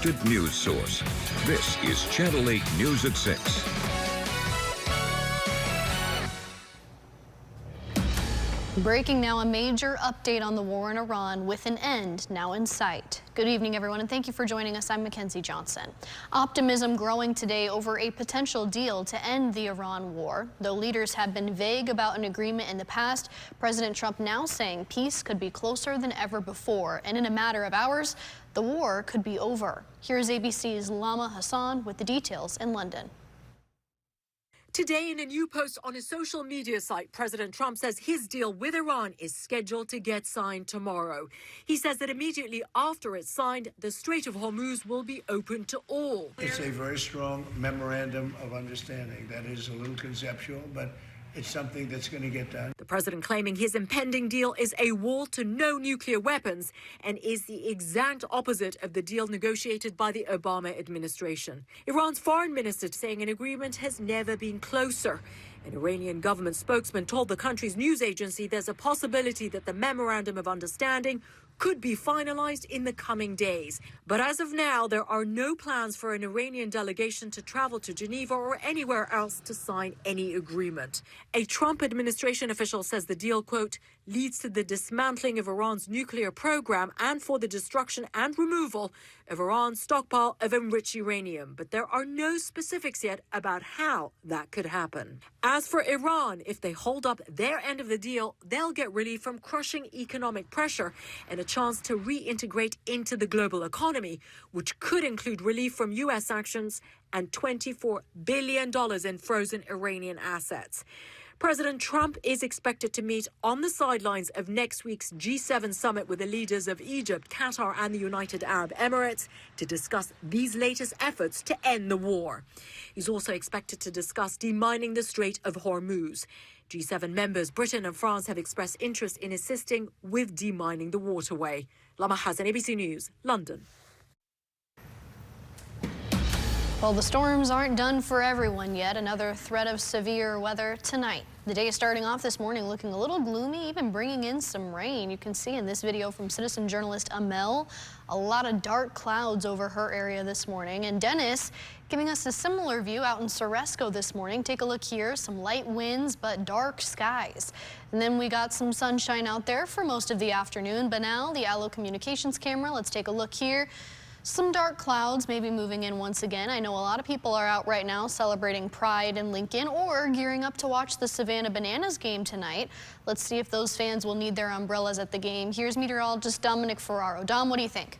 trusted news source. This is Channel 8 News at 6. Breaking now, a major update on the war in Iran with an end now in sight. Good evening, everyone, and thank you for joining us. I'm Mackenzie Johnson. Optimism growing today over a potential deal to end the Iran war. Though leaders have been vague about an agreement in the past, President Trump now saying peace could be closer than ever before, and in a matter of hours, the war could be over. Here's ABC's Lama Hassan with the details in London. Today, in a new post on his social media site, President Trump says his deal with Iran is scheduled to get signed tomorrow. He says that immediately after it's signed, the Strait of Hormuz will be open to all. It's a very strong memorandum of understanding. That is a little conceptual, but it's something that's going to get done. The president claiming his impending deal is a wall to no nuclear weapons and is the exact opposite of the deal negotiated by the Obama administration. Iran's foreign minister saying an agreement has never been closer. An Iranian government spokesman told the country's news agency there's a possibility that the memorandum of understanding could be finalized in the coming days. But as of now, there are no plans for an Iranian delegation to travel to Geneva or anywhere else to sign any agreement. A Trump administration official says the deal, quote, leads to the dismantling of Iran's nuclear program and for the destruction and removal of Iran's stockpile of enriched uranium. But there are no specifics yet about how that could happen. As for Iran, if they hold up their end of the deal, they'll get relief from crushing economic pressure and a chance to reintegrate into the global economy, which could include relief from U.S. sanctions and $24 billion in frozen Iranian assets. President Trump is expected to meet on the sidelines of next week's G7 summit with the leaders of Egypt, Qatar and the United Arab Emirates to discuss these latest efforts to end the war. He's also expected to discuss demining the Strait of Hormuz. G7 members Britain and France have expressed interest in assisting with demining the waterway. Lama Hassan, ABC News, London. Well, the storms aren't done for everyone yet. Another threat of severe weather tonight. The day is starting off this morning looking a little gloomy, even bringing in some rain. You can see in this video from citizen journalist Amel, a lot of dark clouds over her area this morning. And Dennis giving us a similar view out in Ceresco this morning. Take a look here, some light winds, but dark skies. And then we got some sunshine out there for most of the afternoon. But now the Allo Communications camera, let's take a look here. Some dark clouds maybe moving in once again. I know a lot of people are out right now celebrating Pride in Lincoln or gearing up to watch the Savannah Bananas game tonight. Let's see if those fans will need their umbrellas at the game. Here's meteorologist Dominic Ferraro. Dom, what do you think?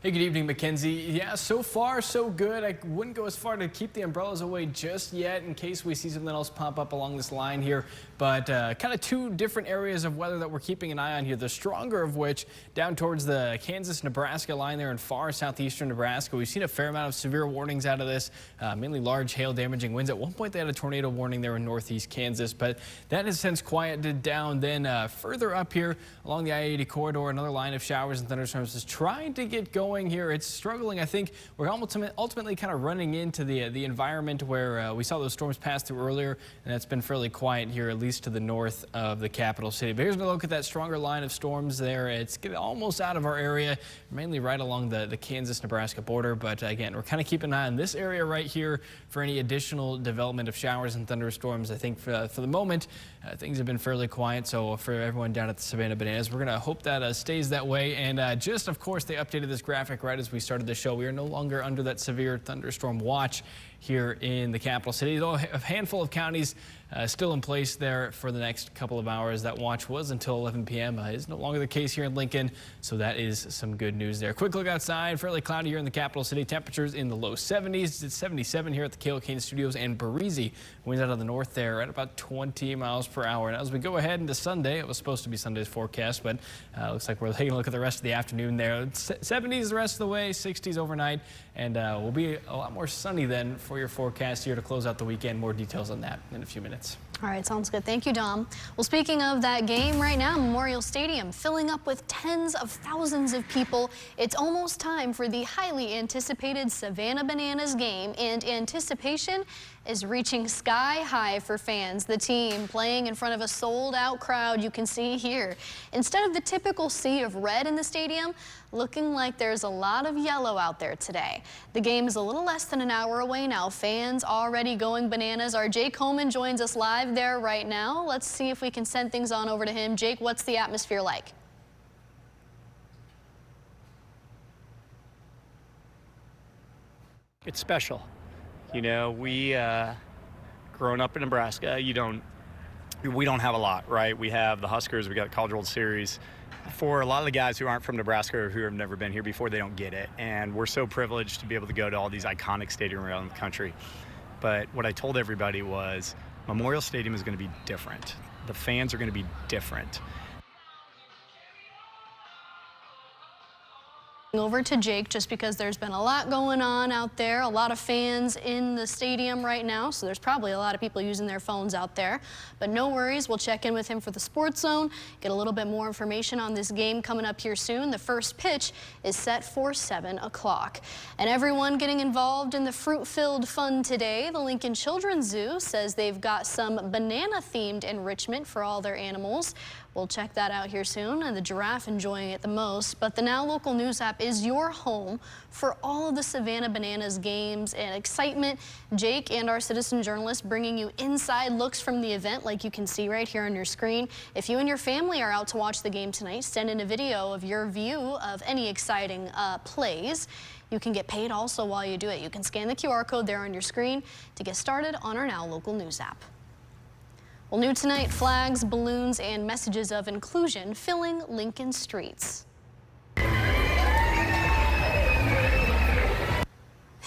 Hey, good evening, Mackenzie. Yeah, so far so good. I wouldn't go as far to keep the umbrellas away just yet in case we see something else pop up along this line here. But kind of two different areas of weather that we're keeping an eye on here. The stronger of which down towards the Kansas-Nebraska line there in far southeastern Nebraska. We've seen a fair amount of severe warnings out of this, mainly large hail damaging winds. At one point they had a tornado warning there in northeast Kansas, but that has since quieted down. Then further up here along the I-80 corridor, another line of showers and thunderstorms is trying to get going here. It's struggling. I think we're ultimately kind of running into the environment where we saw those storms pass through earlier, and that's been fairly quiet here, at least to the north of the capital city. But here's a look at that stronger line of storms there. It's getting almost out of our area, mainly right along the Kansas-Nebraska border. But again, we're kind of keeping an eye on this area right here for any additional development of showers and thunderstorms. I think for the moment, things have been fairly quiet. So for everyone down at the Savannah Bananas, we're going to hope that stays that way. And just, of course, they updated this graphic right as we started the show. We are no longer under that severe thunderstorm watch here in the capital city, though a handful of counties still in place there for the next couple of hours. That watch was until 11 p.m. Is no longer the case here in Lincoln, so that is some good news there. Quick look outside, fairly cloudy here in the capital city. Temperatures in the low 70s. It's 77 here at the Kale Kane Studios, and Breezy winds out of the north there at about 20 miles per hour. And as we go ahead into Sunday, it was supposed to be Sunday's forecast, but looks like we're taking a look at the rest of the afternoon there. 70s the rest of the way, 60s overnight, and we'll be a lot more sunny then for your forecast here to close out the weekend. More details on that in a few minutes. All right, sounds good. Thank you, Dom. Well, speaking of that game right now, Memorial Stadium filling up with tens of thousands of people. It's almost time for the highly anticipated Savannah Bananas game, and anticipation is reaching sky high for fans. The team playing in front of a sold-out crowd you can see here. Instead of the typical sea of red in the stadium, looking like there's a lot of yellow out there today. The game is a little less than an hour away now. Fans already going bananas. Our Jake Holman joins us live there right now. Let's see if we can send things on over to him. Jake, what's the atmosphere like? It's special. You know, we growing up in Nebraska, we don't have a lot, right? We have the Huskers, we got the College World Series. For a lot of the guys who aren't from Nebraska or who have never been here before, they don't get it. And we're so privileged to be able to go to all these iconic stadiums around the country. But what I told everybody was Memorial Stadium is going to be different. The fans are going to be different. Over to Jake, just because there's been a lot going on out there, a lot of fans in the stadium right now, so there's probably a lot of people using their phones out there. But no worries, we'll check in with him for the Sports Zone, get a little bit more information on this game coming up here soon. The first pitch is set for 7 o'clock. And everyone getting involved in the fruit-filled fun today. The Lincoln Children's Zoo says they've got some banana-themed enrichment for all their animals. We'll check that out here soon, and the giraffe enjoying it the most. But the Now Local News app is your home for all of the Savannah Bananas games and excitement. Jake and our citizen journalist bringing you inside looks from the event, like you can see right here on your screen. If you and your family are out to watch the game tonight, send in a video of your view of any exciting plays. You can get paid also while you do it. You can scan the QR code there on your screen to get started on our Now Local News app. Well, new tonight, flags, balloons, and messages of inclusion filling Lincoln streets.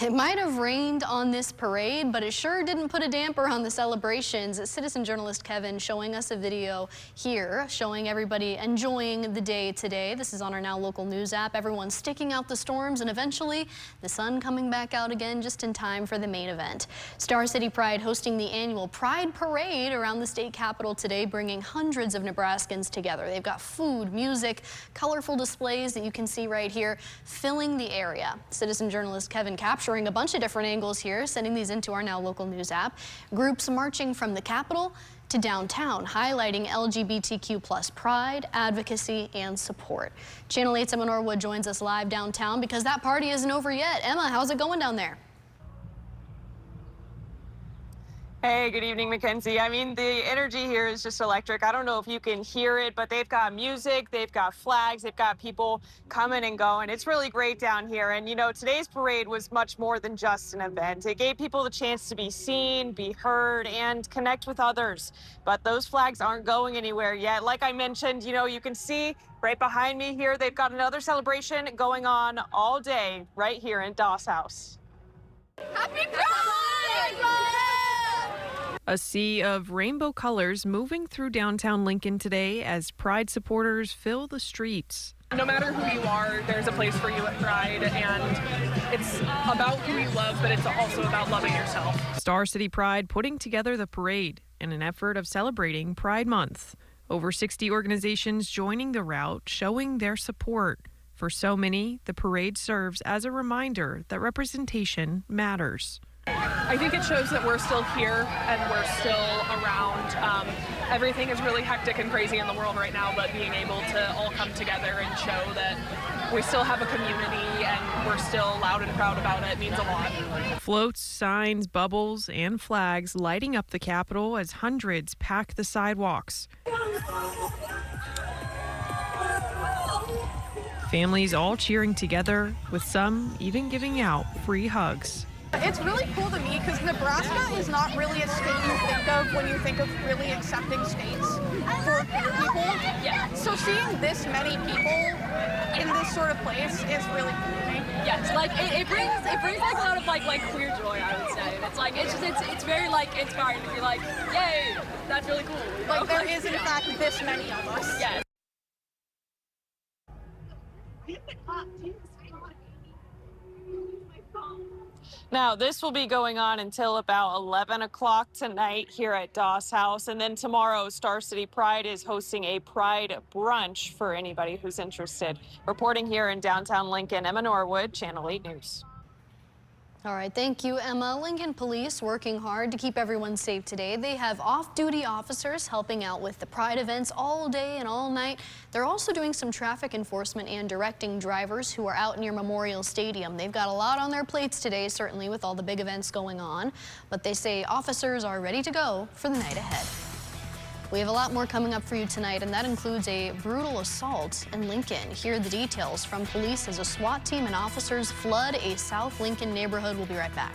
It might have rained on this parade, but it sure didn't put a damper on the celebrations. Citizen journalist Kevin showing us a video here showing everybody enjoying the day today. This is on our Now Local News app. Everyone sticking out the storms, and eventually the sun coming back out again just in time for the main event. Star City Pride hosting the annual Pride Parade around the state capitol today, bringing hundreds of Nebraskans together. They've got food, music, colorful displays that you can see right here filling the area. Citizen journalist Kevin capturing a bunch of different angles here, sending these into our Now Local News app. Groups marching from the Capitol to downtown, highlighting LGBTQ+ pride, advocacy, and support. Channel 8's Emma Norwood joins us live downtown because that party isn't over yet. Emma, how's it going down there? Hey, good evening, Mackenzie. I mean, the energy here is just electric. I don't know if you can hear it, but they've got music, they've got flags, they've got people coming and going. It's really great down here. And, you know, today's parade was much more than just an event. It gave people the chance to be seen, be heard, and connect with others. But those flags aren't going anywhere yet. Like I mentioned, you know, you can see right behind me here, they've got another celebration going on all day right here in Doss House. Happy Pride! A sea of rainbow colors moving through downtown Lincoln today as Pride supporters fill the streets. No matter who you are, there's a place for you at Pride, and it's about who you love, but it's also about loving yourself. Star City Pride putting together the parade in an effort of celebrating Pride Month. Over 60 organizations joining the route, showing their support. For so many, the parade serves as a reminder that representation matters. I think it shows that we're still here and we're still around. Everything is really hectic and crazy in the world right now, but being able to all come together and show that we still have a community and we're still loud and proud about it means a lot. Floats, signs, bubbles, and flags lighting up the Capitol as hundreds pack the sidewalks. Families all cheering together, with some even giving out free hugs. It's really cool to me because Nebraska is not really a state you think of when you think of really accepting states for queer people. Yeah. So seeing this many people in this sort of place is really cool to me. Yes, like it brings like a lot of like queer joy, I would say. And it's like it's very like inspiring to be like, yay, that's really cool. Like there is in fact this many of us. Yes. Now, this will be going on until about 11 o'clock tonight here at Doss House. And then tomorrow, Star City Pride is hosting a Pride brunch for anybody who's interested. Reporting here in downtown Lincoln, Emma Norwood, Channel 8 News. All right, thank you, Emma. Lincoln Police working hard to keep everyone safe today. They have off-duty officers helping out with the Pride events all day and all night. They're also doing some traffic enforcement and directing drivers who are out near Memorial Stadium. They've got a lot on their plates today, certainly with all the big events going on, but they say officers are ready to go for the night ahead. We have a lot more coming up for you tonight, and that includes a brutal assault in Lincoln. Hear the details from police as a SWAT team and officers flood a South Lincoln neighborhood. We'll be right back.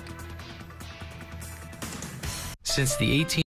Since the 18th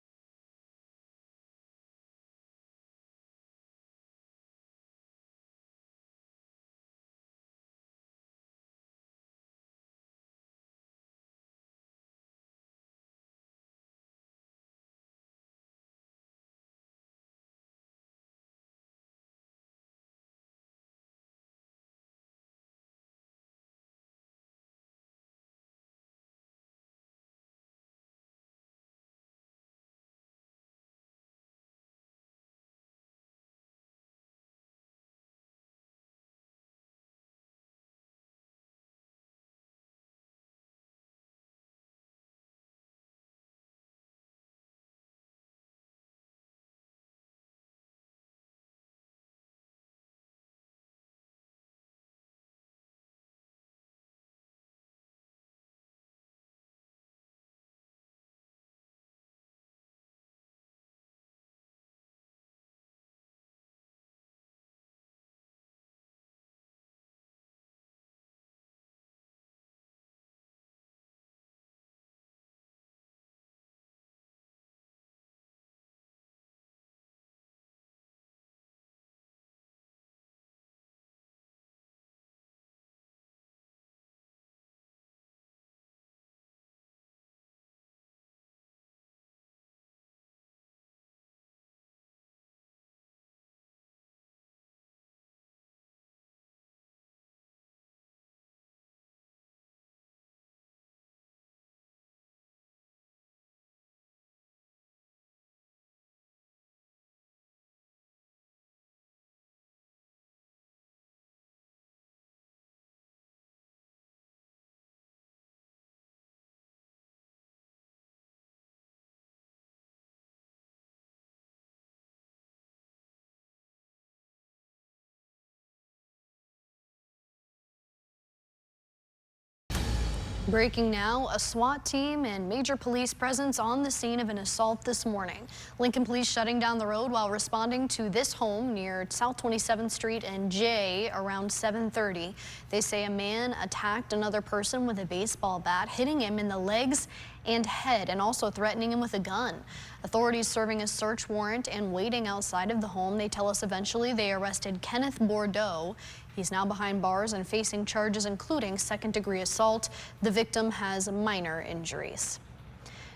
Breaking now, a SWAT team and major police presence on the scene of an assault this morning. Lincoln police shutting down the road while responding to this home near South 27th Street and J around 7:30. They say a man attacked another person with a baseball bat, hitting him in the legs and head and also threatening him with a gun. Authorities serving a search warrant and waiting outside of the home. They tell us eventually they arrested Kenneth Bordeaux. He's now behind bars and facing charges including second-degree assault. The victim has minor injuries.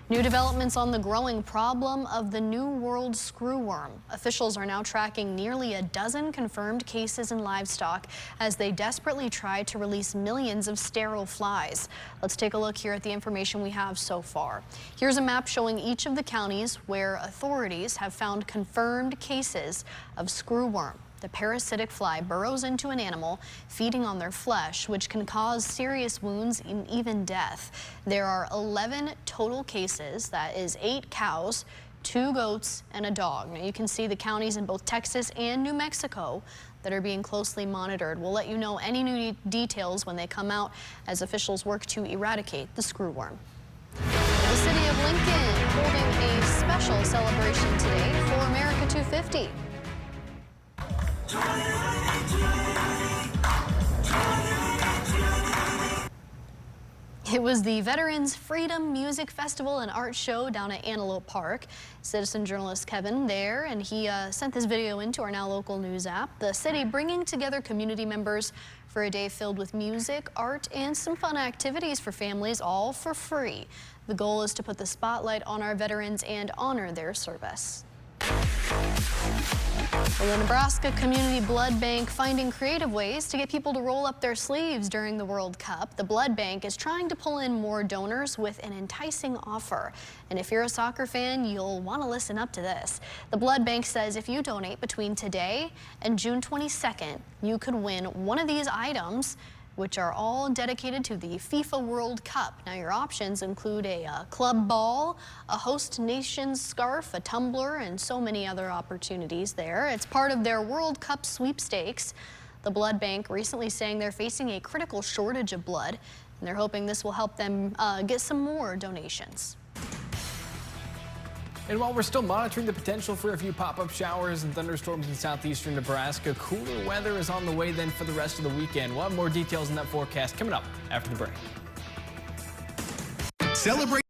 New developments on the growing problem of the New World screwworm. Officials are now tracking nearly a dozen confirmed cases in livestock as they desperately try to release millions of sterile flies. Let's take a look here at the information we have so far. Here's a map showing each of the counties where authorities have found confirmed cases of screwworm. The parasitic fly burrows into an animal, feeding on their flesh, which can cause serious wounds and even death. There are 11 total cases. That is 8 cows, 2 goats, and a dog. Now you can see the counties in both Texas and New Mexico that are being closely monitored. We'll let you know any new details when they come out as officials work to eradicate the screwworm. The city of Lincoln holding a special celebration today for America 250. It was the Veterans Freedom Music Festival and Art Show down at Antelope Park. Citizen journalist Kevin there, and he sent this video into our Now Local News app. The city bringing together community members for a day filled with music, art, and some fun activities for families, all for free. The goal is to put the spotlight on our veterans and honor their service. Well, the Nebraska Community Blood Bank finding creative ways to get people to roll up their sleeves during the World Cup. The blood bank is trying to pull in more donors with an enticing offer. And if you're a soccer fan, you'll want to listen up to this. The blood bank says if you donate between today and June 22nd, you could win one of these items, which are all dedicated to the FIFA World Cup. Now, your options include a club ball, a host nation's scarf, a tumbler, and so many other opportunities there. It's part of their World Cup sweepstakes. The blood bank recently saying they're facing a critical shortage of blood, and they're hoping this will help them get some more donations. And while we're still monitoring the potential for a few pop-up showers and thunderstorms in southeastern Nebraska, cooler weather is on the way then for the rest of the weekend. We'll have more details on that forecast coming up after the break. Celebrate.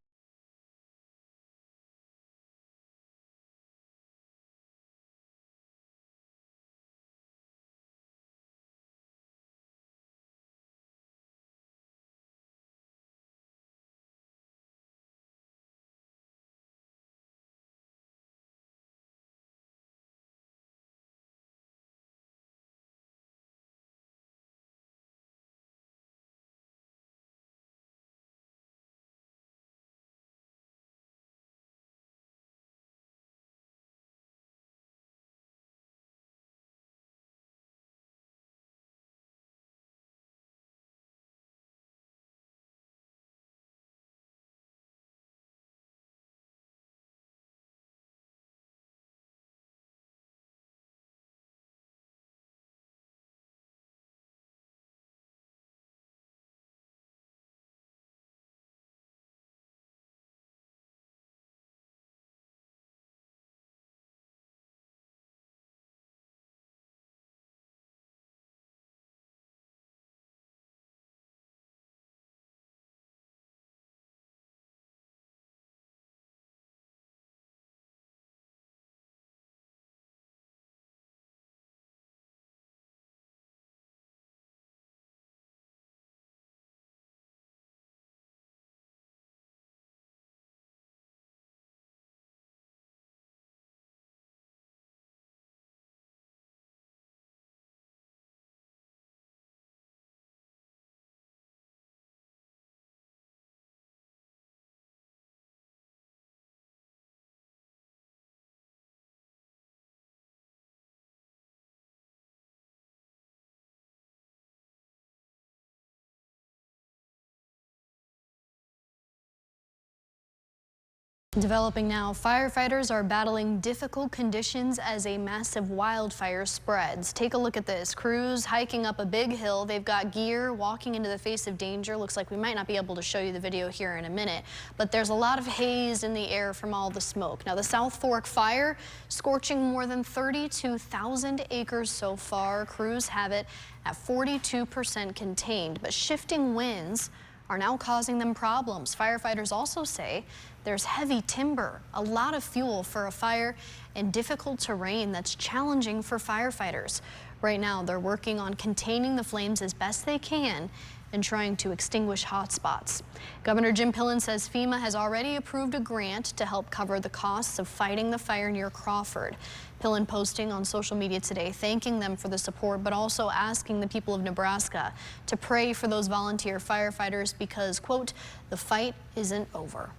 Developing now, firefighters are battling difficult conditions as a massive wildfire spreads. Take a look at this. Crews hiking up a big hill. They've got gear, walking into the face of danger. Looks like we might not be able to show you the video here in a minute, but there's a lot of haze in the air from all the smoke. Now, the South Fork fire scorching more than 32,000 acres so far. Crews have it at 42% contained, but shifting winds are now causing them problems. Firefighters also say there's heavy timber, a lot of fuel for a fire, and difficult terrain that's challenging for firefighters. Right now, they're working on containing the flames as best they can and trying to extinguish hot spots. Governor Jim Pillen says FEMA has already approved a grant to help cover the costs of fighting the fire near Crawford. Pillen posting on social media today, thanking them for the support, but also asking the people of Nebraska to pray for those volunteer firefighters because, quote, the fight isn't over.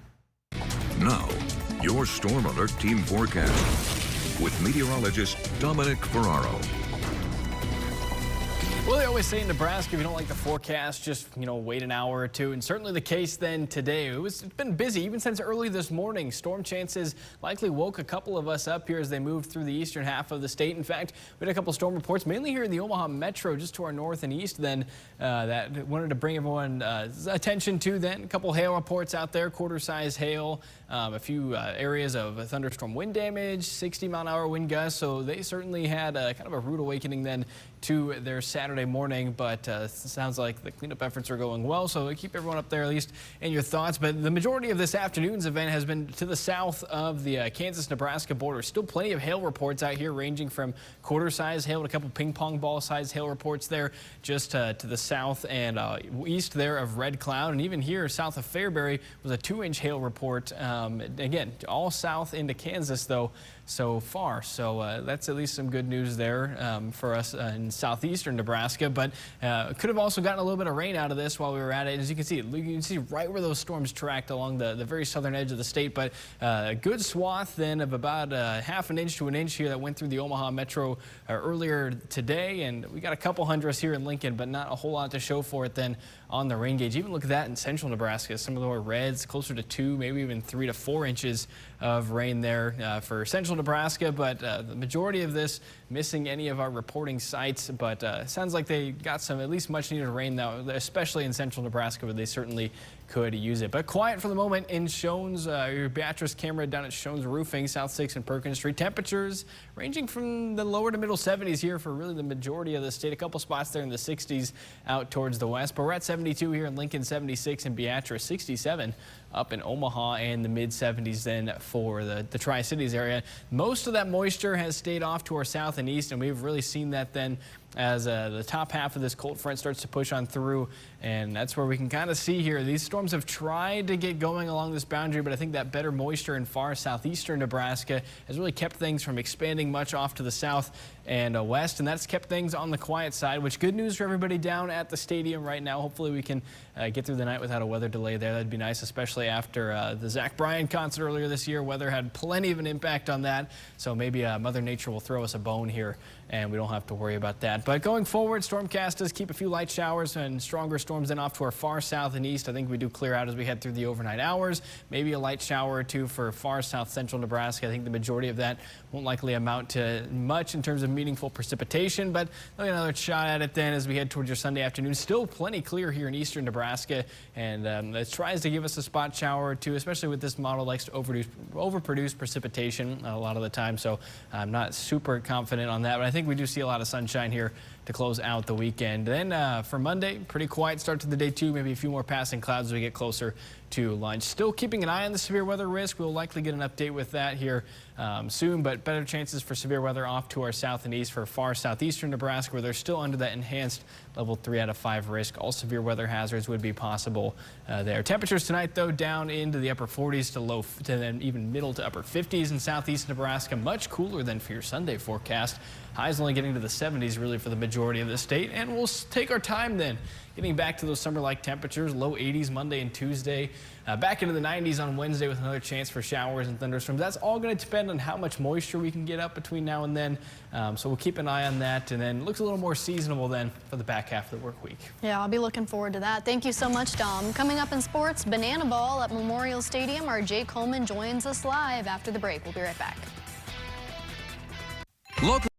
Now, your Storm Alert Team forecast with meteorologist Dominic Ferraro. Well, they always say in Nebraska, if you don't like the forecast, just, wait an hour or two. And certainly the case then today. It's been busy even since early this morning. Storm chances likely woke a couple of us up here as they moved through the eastern half of the state. In fact, we had a couple storm reports, mainly here in the Omaha metro, just to our north and east then, that wanted to bring everyone's attention to then. A couple hail reports out there, quarter-size hail, a few areas of thunderstorm wind damage, 60-mile-an-hour wind gusts. So they certainly had kind of a rude awakening then to their Saturday morning, but it sounds like the cleanup efforts are going well, so keep everyone up there at least in your thoughts. But the majority of this afternoon's event has been to the south of the Kansas-Nebraska border. Still plenty of hail reports out here, ranging from quarter-size hail to a couple ping pong ball-size hail reports there just to the south and east there of Red Cloud. And even here south of Fairbury was a 2-inch hail report. Again, all south into Kansas, though, so far. So that's at least some good news there for us in southeastern Nebraska. But could have also gotten a little bit of rain out of this while we were at it. As you can see right where those storms tracked along the very southern edge of the state. But a good swath then of about half an inch to an inch here that went through the Omaha metro earlier today. And we got a couple hundredths here in Lincoln, but not a whole lot to show for it then on the rain gauge. Even look at that in central Nebraska. Some of the more reds, closer to 2, maybe even 3 to 4 inches of rain there for central Nebraska. But the majority of this missing any of our reporting sites. But sounds like they got some at least much needed rain now, especially in central Nebraska, where they certainly could use it. But quiet for the moment in Shones, your Beatrice camera down at Shones Roofing, South 6th and Perkins Street. Temperatures ranging from the lower to middle 70s here for really the majority of the state. A couple spots there in the 60s out towards the west. But we're at 72 here in Lincoln, 76 in Beatrice, 67 up in Omaha, and the mid-70s then for the Tri-Cities area. Most of that moisture has stayed off to our south and east, and we've really seen that then as the top half of this cold front starts to push on through, and that's where we can kind of see here. These storms have tried to get going along this boundary, but I think that better moisture in far southeastern Nebraska has really kept things from expanding much off to the south and west, and that's kept things on the quiet side, which good news for everybody down at the stadium right now. Hopefully we can get through the night without a weather delay there. That'd be nice, especially after the Zach Bryan concert earlier this year. Weather had plenty of an impact on that, so maybe Mother Nature will throw us a bone here and we don't have to worry about that. But going forward, Stormcast does keep a few light showers and stronger storms then off to our far south and east. I think we do clear out as we head through the overnight hours. Maybe a light shower or two for far south central Nebraska. I think the majority of that won't likely amount to much in terms of meaningful precipitation, but there'll be another shot at it then as we head towards your Sunday afternoon. Still plenty clear here in eastern Nebraska, and it tries to give us a spot shower or two, especially with this model likes to overproduce precipitation a lot of the time. So I'm not super confident on that, but I think we do see a lot of sunshine here to close out the weekend. Then for Monday, pretty quiet start to the day too. Maybe a few more passing clouds as we get closer to lunch. Still keeping an eye on the severe weather risk. We'll likely get an update with that here soon, but better chances for severe weather off to our south and east for far southeastern Nebraska, where they're still under that enhanced level 3 out of 5 risk. All severe weather hazards would be possible there. Temperatures tonight, though, down into the upper 40s to then even middle to upper 50s in southeast Nebraska. Much cooler than for your Sunday forecast. Highs only getting to the 70s really for the majority of the state, and we'll take our time then getting back to those summer-like temperatures. Low 80s Monday and Tuesday, back into the 90s on Wednesday with another chance for showers and thunderstorms. That's all going to depend on how much moisture we can get up between now and then, so we'll keep an eye on that. And then it looks a little more seasonable then for the back half of the work week. Yeah, I'll be looking forward to that. Thank you so much, Dom. Coming up in sports, Banana Ball at Memorial Stadium. Our Jay Coleman joins us live after the break. We'll be right back. Local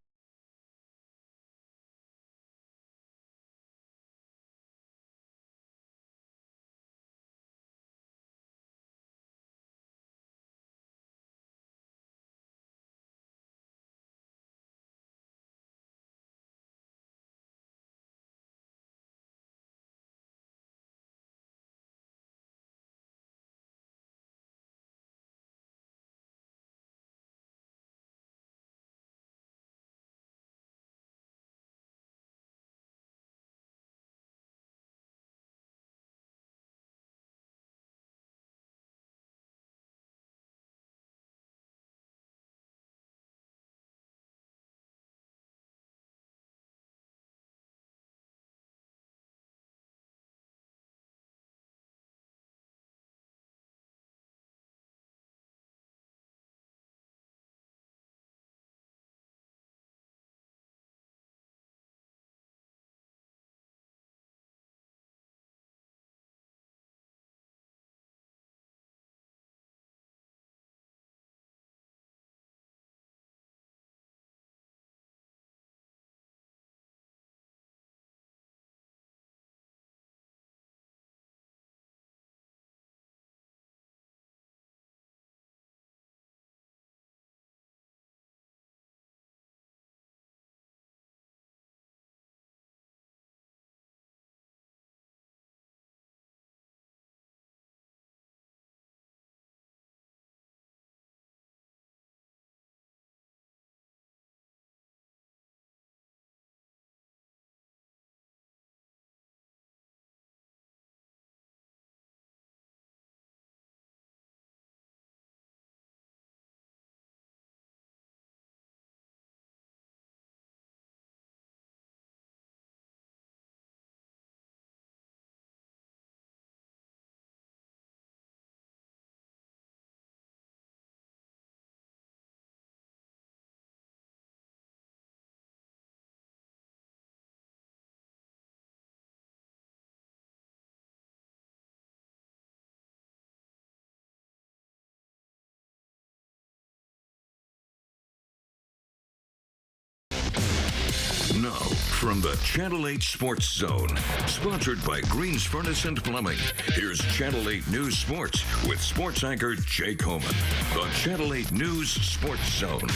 From the Channel 8 Sports Zone, sponsored by Greens Furnace and Plumbing, here's Channel 8 News Sports with sports anchor Jake Coleman. The Channel 8 News Sports Zone.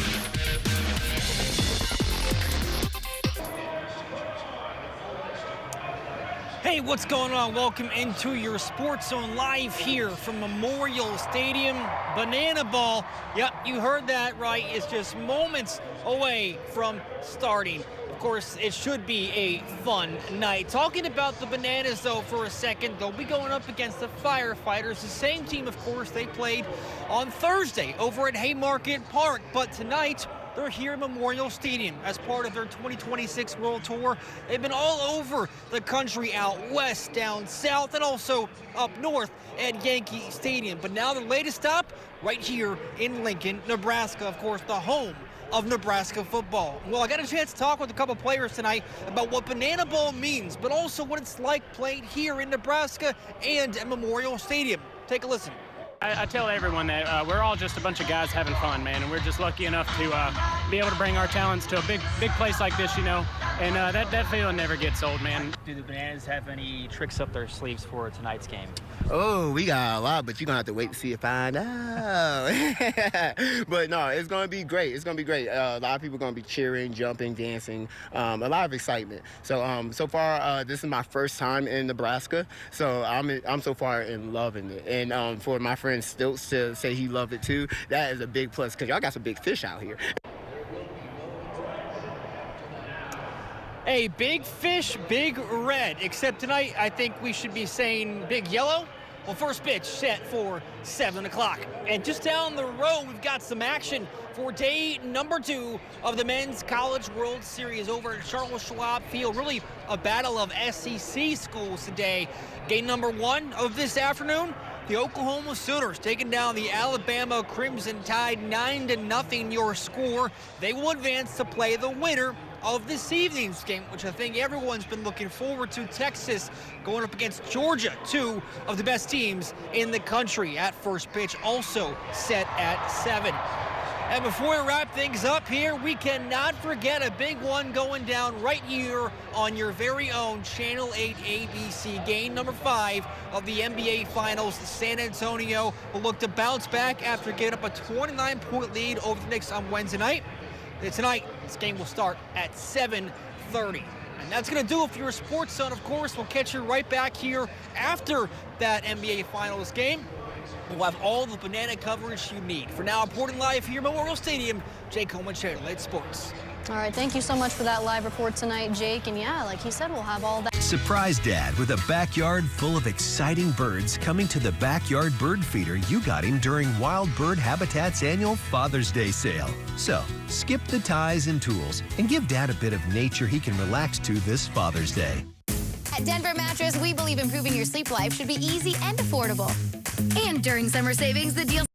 Hey, what's going on? Welcome into your Sports Zone live here from Memorial Stadium. Banana Ball, yep, you heard that right. It's just moments away from starting. Of course, it should be a fun night. Talking about the Bananas, though, for a second, they'll be going up against the Firefighters. The same team, of course, they played on Thursday over at Haymarket Park. But tonight, they're here at Memorial Stadium as part of their 2026 World Tour. They've been all over the country, out west, down south, and also up north at Yankee Stadium. But now their latest stop right here in Lincoln, Nebraska, of course, the home of Nebraska football. Well, I got a chance to talk with a couple players tonight about what Banana Ball means, but also what it's like playing here in Nebraska and at Memorial Stadium. Take a listen. I tell everyone that we're all just a bunch of guys having fun, man, and we're just lucky enough to be able to bring our talents to a big place like this, you know, and that feeling never gets old, man. Do the Bananas have any tricks up their sleeves for tonight's game? Oh, we got a lot, but you're going to have to wait to see and find out. But no, it's going to be great. It's going to be great. A lot of people are going to be cheering, jumping, dancing, a lot of excitement. So so far, this is my first time in Nebraska, so I'm so far in loving it. And for my friend Stilts to say he loved it too, that is a big plus because y'all got some big fish out here. Hey, big fish, big red, except tonight I think we should be saying big yellow. Well, first pitch set for 7 o'clock. And just down the road, we've got some action for day number 2 of the Men's College World Series over at Charles Schwab Field. Really a battle of SEC schools today. Game number 1 of this afternoon, the Oklahoma Sooners taking down the Alabama Crimson Tide, 9-0 your score. They will advance to play the winner of this evening's game, which I think everyone's been looking forward to. Texas going up against Georgia, 2 of the best teams in the country. At first pitch, also set at 7. And before we wrap things up here, we cannot forget a big one going down right here on your very own Channel 8 ABC. Game number 5 of the NBA Finals. San Antonio will look to bounce back after getting up a 29-point lead over the Knicks on Wednesday night. Tonight, this game will start at 7:30. And that's going to do it for your Sports Zone. Of course, we'll catch you right back here after that NBA Finals game. We'll have all the banana coverage you need. For now, reporting live here at Memorial Stadium, Jake Coleman, Channel 8 Sports. All right, thank you so much for that live report tonight, Jake. And yeah, like he said, we'll have all that. Surprise Dad with a backyard full of exciting birds coming to the backyard bird feeder you got him during Wild Bird Habitat's annual Father's Day sale. So, skip the ties and tools and give Dad a bit of nature he can relax to this Father's Day. At Denver Mattress, we believe improving your sleep life should be easy and affordable. And during summer savings, the deals